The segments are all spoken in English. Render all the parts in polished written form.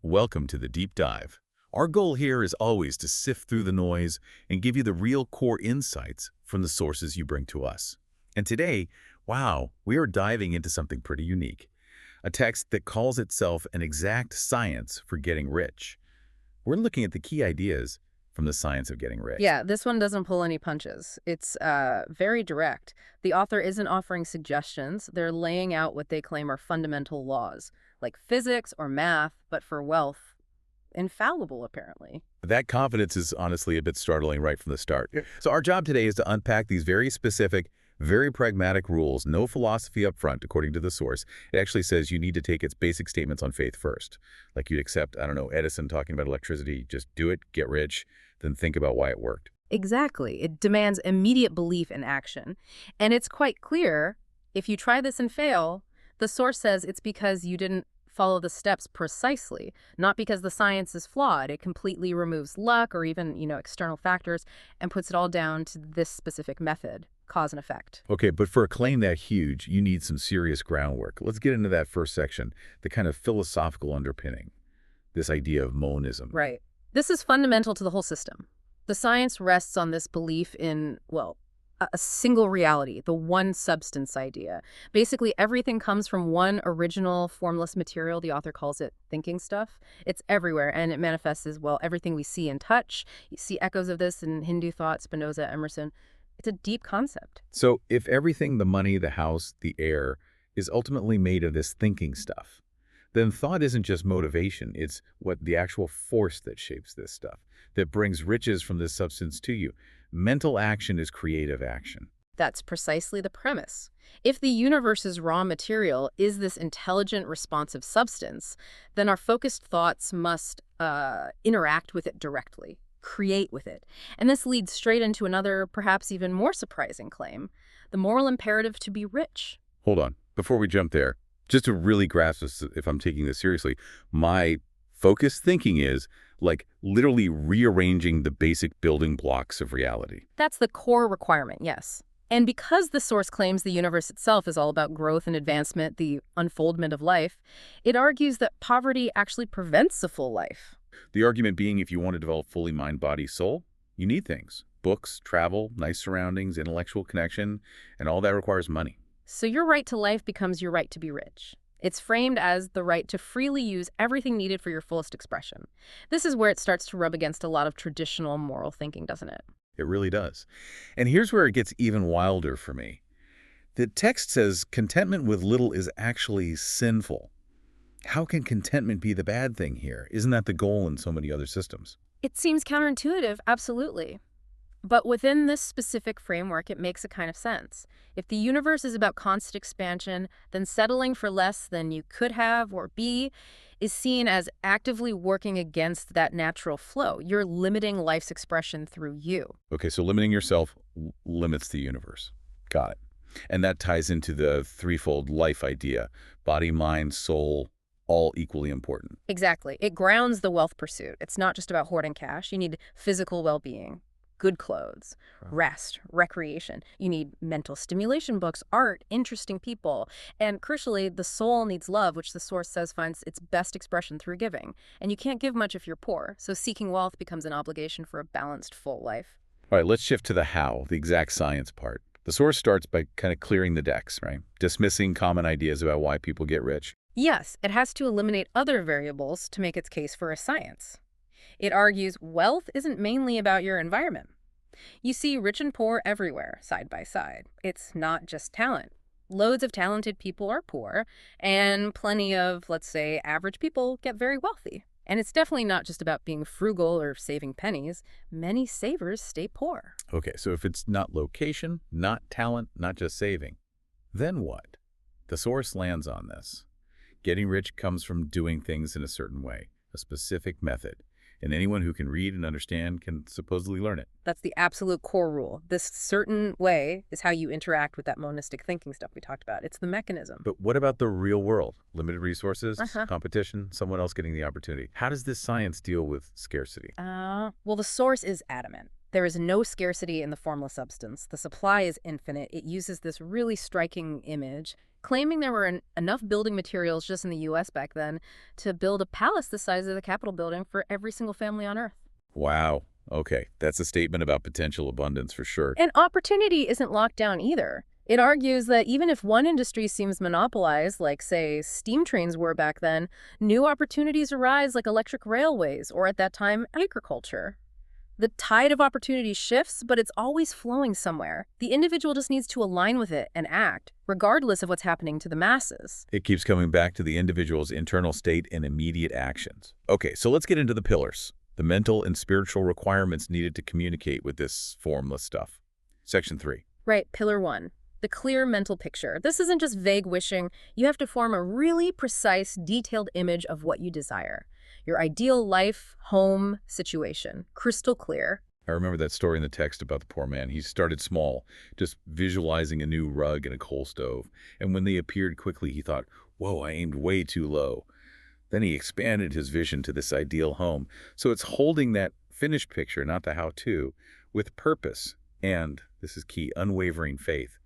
Welcome to the deep dive. Our goal here is always to sift through the noise and give you the real core insights from the sources you bring to us. And today, wow, we are diving into something pretty unique, a text that calls itself an exact science for getting rich. We're looking at the key ideas from the science of getting rich. Yeah, this one doesn't pull any punches. It's very direct. The author isn't offering suggestions. They're laying out what they claim are fundamental laws, like physics or math, but for wealth, infallible, apparently. That confidence is honestly a bit startling right from the start. So our job today is to unpack these very specific, very pragmatic rules, no philosophy up front, according to the source. It actually says you need to take its basic statements on faith first. Like you'd accept, I don't know, Edison talking about electricity, just do it, get rich, then think about why it worked. Exactly. It demands immediate belief in action. And it's quite clear, if you try this and fail, the source says it's because you didn't follow the steps precisely, not because the science is flawed. It completely removes luck or even, external factors and puts it all down to this specific method, cause and effect. Okay, but for a claim that huge, you need some serious groundwork. Let's get into that first section, the kind of philosophical underpinning, this idea of monism. Right. This is fundamental to the whole system. The science rests on this belief in, a single reality, the one substance idea. Basically, everything comes from one original formless material. The author calls it thinking stuff. It's everywhere, and it manifests as, everything we see and touch. You see echoes of this in Hindu thought, Spinoza, Emerson. It's a deep concept. So if everything, the money, the house, the air, is ultimately made of this thinking stuff, then thought isn't just motivation, it's what the actual force that shapes this stuff, that brings riches from this substance to you. Mental action is creative action. That's precisely the premise. If the universe's raw material is this intelligent, responsive substance, then our focused thoughts must interact with it directly, create with it. And this leads straight into another, perhaps even more surprising claim, the moral imperative to be rich. Hold on, before we jump there, just to really grasp this, if I'm taking this seriously, my focused thinking is like literally rearranging the basic building blocks of reality. That's the core requirement, yes. And because the source claims the universe itself is all about growth and advancement, the unfoldment of life, it argues that poverty actually prevents a full life. The argument being if you want to develop fully mind, body, soul, you need things. Books, travel, nice surroundings, intellectual connection, and all that requires money. So your right to life becomes your right to be rich. It's framed as the right to freely use everything needed for your fullest expression. This is where it starts to rub against a lot of traditional moral thinking, doesn't it? It really does. And here's where it gets even wilder for me. The text says contentment with little is actually sinful. How can contentment be the bad thing here? Isn't that the goal in so many other systems? It seems counterintuitive, absolutely. But within this specific framework, it makes a kind of sense. If the universe is about constant expansion, then settling for less than you could have or be is seen as actively working against that natural flow. You're limiting life's expression through you. Okay, so limiting yourself limits the universe. Got it. And that ties into the threefold life idea. Body, mind, soul, all equally important. Exactly. It grounds the wealth pursuit. It's not just about hoarding cash. You need physical well-being. Good clothes, rest, recreation. You need mental stimulation books, art, interesting people. And crucially, the soul needs love, which the source says finds its best expression through giving. And you can't give much if you're poor, so seeking wealth becomes an obligation for a balanced, full life. All right, let's shift to the how, the exact science part. The source starts by kind of clearing the decks, right? Dismissing common ideas about why people get rich. Yes, it has to eliminate other variables to make its case for a science. It argues wealth isn't mainly about your environment. You see rich and poor everywhere, side by side. It's not just talent. Loads of talented people are poor, and plenty of, let's say, average people get very wealthy. And it's definitely not just about being frugal or saving pennies. Many savers stay poor. Okay, so if it's not location, not talent, not just saving, then what? The source lands on this. Getting rich comes from doing things in a certain way, a specific method. And anyone who can read and understand can supposedly learn it. That's the absolute core rule. This certain way is how you interact with that monistic thinking stuff we talked about. It's the mechanism. But what about the real world? Limited resources, competition, someone else getting the opportunity. How does this science deal with scarcity? Well, the source is adamant. There is no scarcity in the formless substance. The supply is infinite. It uses this really striking image, claiming there were enough building materials just in the U.S. back then to build a palace the size of the Capitol building for every single family on Earth. Wow. Okay, that's a statement about potential abundance for sure. And opportunity isn't locked down either. It argues that even if one industry seems monopolized, like, say, steam trains were back then, new opportunities arise like electric railways or, at that time, agriculture. The tide of opportunity shifts, but it's always flowing somewhere. The individual just needs to align with it and act, regardless of what's happening to the masses. It keeps coming back to the individual's internal state and immediate actions. Okay, so let's get into the pillars, the mental and spiritual requirements needed to communicate with this formless stuff. Section 3. Right, Pillar 1. The clear mental picture. This isn't just vague wishing. You have to form a really precise, detailed image of what you desire. Your ideal life, home, situation. Crystal clear. I remember that story in the text about the poor man. He started small, just visualizing a new rug and a coal stove. And when they appeared quickly, he thought, whoa, I aimed way too low. Then he expanded his vision to this ideal home. So it's holding that finished picture, not the how-to, with purpose and, this is key, unwavering faith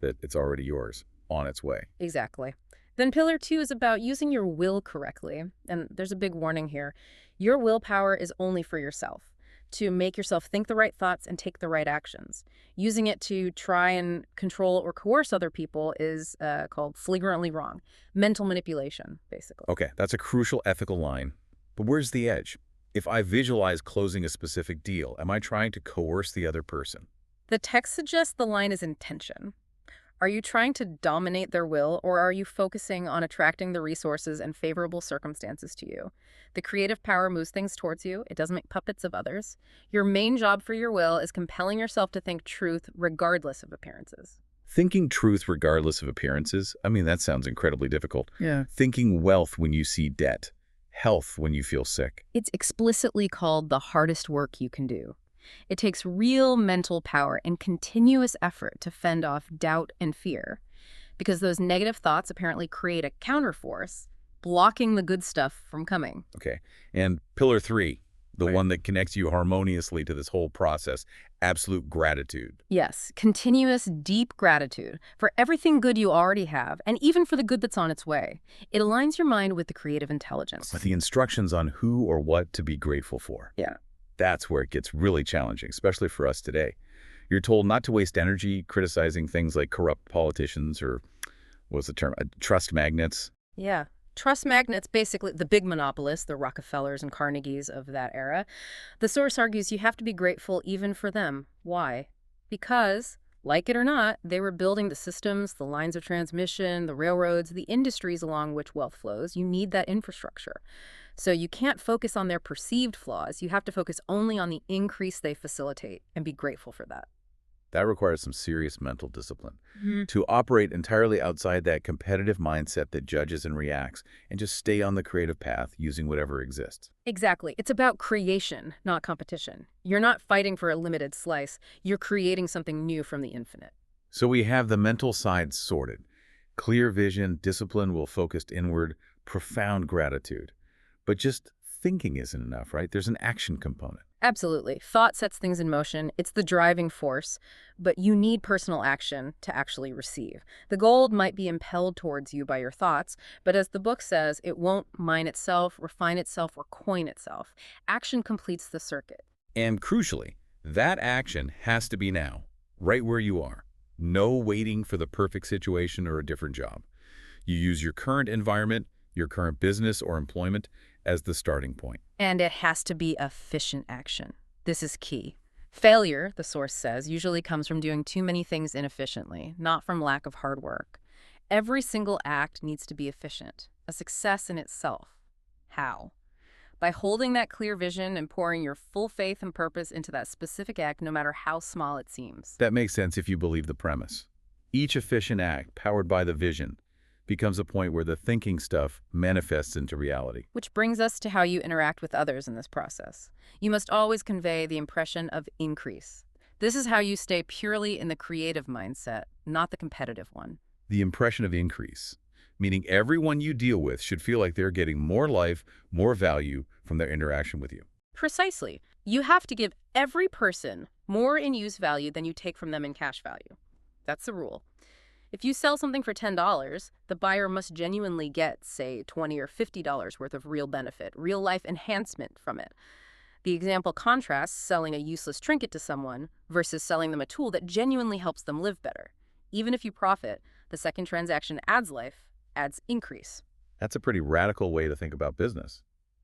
that it's already yours, on its way. Exactly. Then Pillar 2 is about using your will correctly. And there's a big warning here. Your willpower is only for yourself, to make yourself think the right thoughts and take the right actions. Using it to try and control or coerce other people is called flagrantly wrong. Mental manipulation, basically. Okay, that's a crucial ethical line. But where's the edge? If I visualize closing a specific deal, am I trying to coerce the other person? The text suggests the line is intention. Are you trying to dominate their will, or are you focusing on attracting the resources and favorable circumstances to you? The creative power moves things towards you. It doesn't make puppets of others. Your main job for your will is compelling yourself to think truth regardless of appearances. Thinking truth regardless of appearances? I mean, that sounds incredibly difficult. Yeah. Thinking wealth when you see debt. Health when you feel sick. It's explicitly called the hardest work you can do. It takes real mental power and continuous effort to fend off doubt and fear, because those negative thoughts apparently create a counterforce, blocking the good stuff from coming. Okay. And Pillar 3, the Right. one that connects you harmoniously to this whole process, absolute gratitude. Yes, continuous, deep gratitude for everything good you already have, and even for the good that's on its way. It aligns your mind with the creative intelligence. But the instructions on who or what to be grateful for. Yeah. That's where it gets really challenging, especially for us today. You're told not to waste energy criticizing things like corrupt politicians or, what's the term, trust magnets. Yeah. Trust magnets, basically the big monopolists, the Rockefellers and Carnegies of that era. The source argues you have to be grateful even for them. Why? Because, like it or not, they were building the systems, the lines of transmission, the railroads, the industries along which wealth flows. You need that infrastructure. So you can't focus on their perceived flaws. You have to focus only on the increase they facilitate and be grateful for that. That requires some serious mental discipline. To operate entirely outside that competitive mindset that judges and reacts, and just stay on the creative path using whatever exists. Exactly. It's about creation, not competition. You're not fighting for a limited slice. You're creating something new from the infinite. So we have the mental side sorted. Clear vision, discipline will focused inward, profound gratitude. But just thinking isn't enough, right? There's an action component. Absolutely. Thought sets things in motion. It's the driving force, but you need personal action to actually receive. The gold might be impelled towards you by your thoughts, but as the book says, it won't mine itself, refine itself, or coin itself. Action completes the circuit. And crucially, that action has to be now, right where you are. No waiting for the perfect situation or a different job. You use your current environment, your current business or employment as the starting point. And it has to be efficient action. This is key. Failure, the source says, usually comes from doing too many things inefficiently, not from lack of hard work. Every single act needs to be efficient, a success in itself. How? By holding that clear vision and pouring your full faith and purpose into that specific act, no matter how small it seems. That makes sense if you believe the premise. Each efficient act, powered by the vision, becomes a point where the thinking stuff manifests into reality. Which brings us to how you interact with others in this process. You must always convey the impression of increase. This is how you stay purely in the creative mindset, not the competitive one. The impression of increase, meaning everyone you deal with should feel like they're getting more life, more value from their interaction with you. Precisely. You have to give every person more in use value than you take from them in cash value. That's the rule. If you sell something for $10, the buyer must genuinely get, say, $20 or $50 worth of real benefit, real life enhancement from it. The example contrasts selling a useless trinket to someone versus selling them a tool that genuinely helps them live better. Even if you profit, the second transaction adds life, adds increase. That's a pretty radical way to think about business.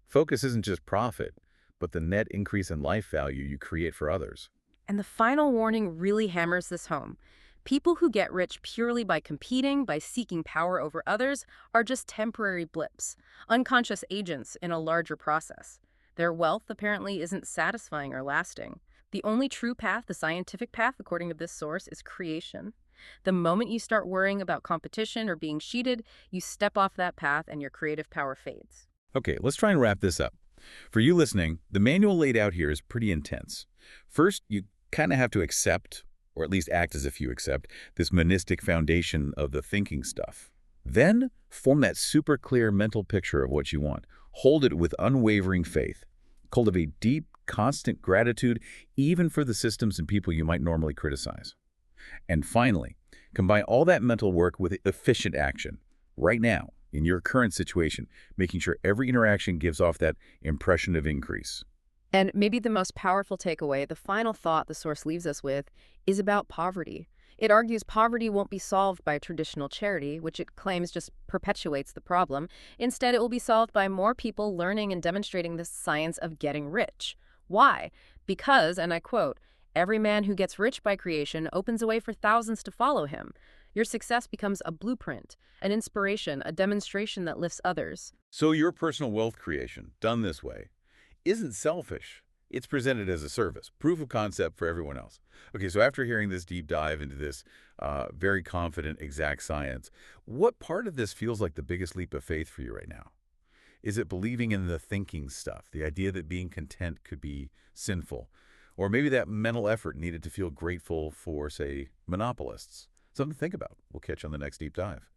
Focus isn't just profit, but the net increase in life value you create for others. And the final warning really hammers this home. People who get rich purely by competing, by seeking power over others, are just temporary blips, unconscious agents in a larger process. Their wealth apparently isn't satisfying or lasting. The only true path, the scientific path, according to this source, is creation. The moment you start worrying about competition or being cheated, you step off that path and your creative power fades. Okay, let's try and wrap this up. For you listening, the manual laid out here is pretty intense. First, you kind of have to accept, or at least act as if you accept, this monistic foundation of the thinking stuff. Then, form that super clear mental picture of what you want. Hold it with unwavering faith. Cultivate deep, constant gratitude, even for the systems and people you might normally criticize. And finally, combine all that mental work with efficient action, right now, in your current situation, making sure every interaction gives off that impression of increase. And maybe the most powerful takeaway, the final thought the source leaves us with, is about poverty. It argues poverty won't be solved by traditional charity, which it claims just perpetuates the problem. Instead, it will be solved by more people learning and demonstrating the science of getting rich. Why? Because, and I quote, "Every man who gets rich by creation opens a way for thousands to follow him. Your success becomes a blueprint, an inspiration, a demonstration that lifts others." So your personal wealth creation, done this way, isn't selfish. It's presented as a service, proof of concept for everyone else. Okay, so after hearing this deep dive into this very confident exact science, what part of this feels like the biggest leap of faith for you right now? Is it believing in the thinking stuff, the idea that being content could be sinful? Or maybe that mental effort needed to feel grateful for, say, monopolists? Something to think about. We'll catch you on the next deep dive.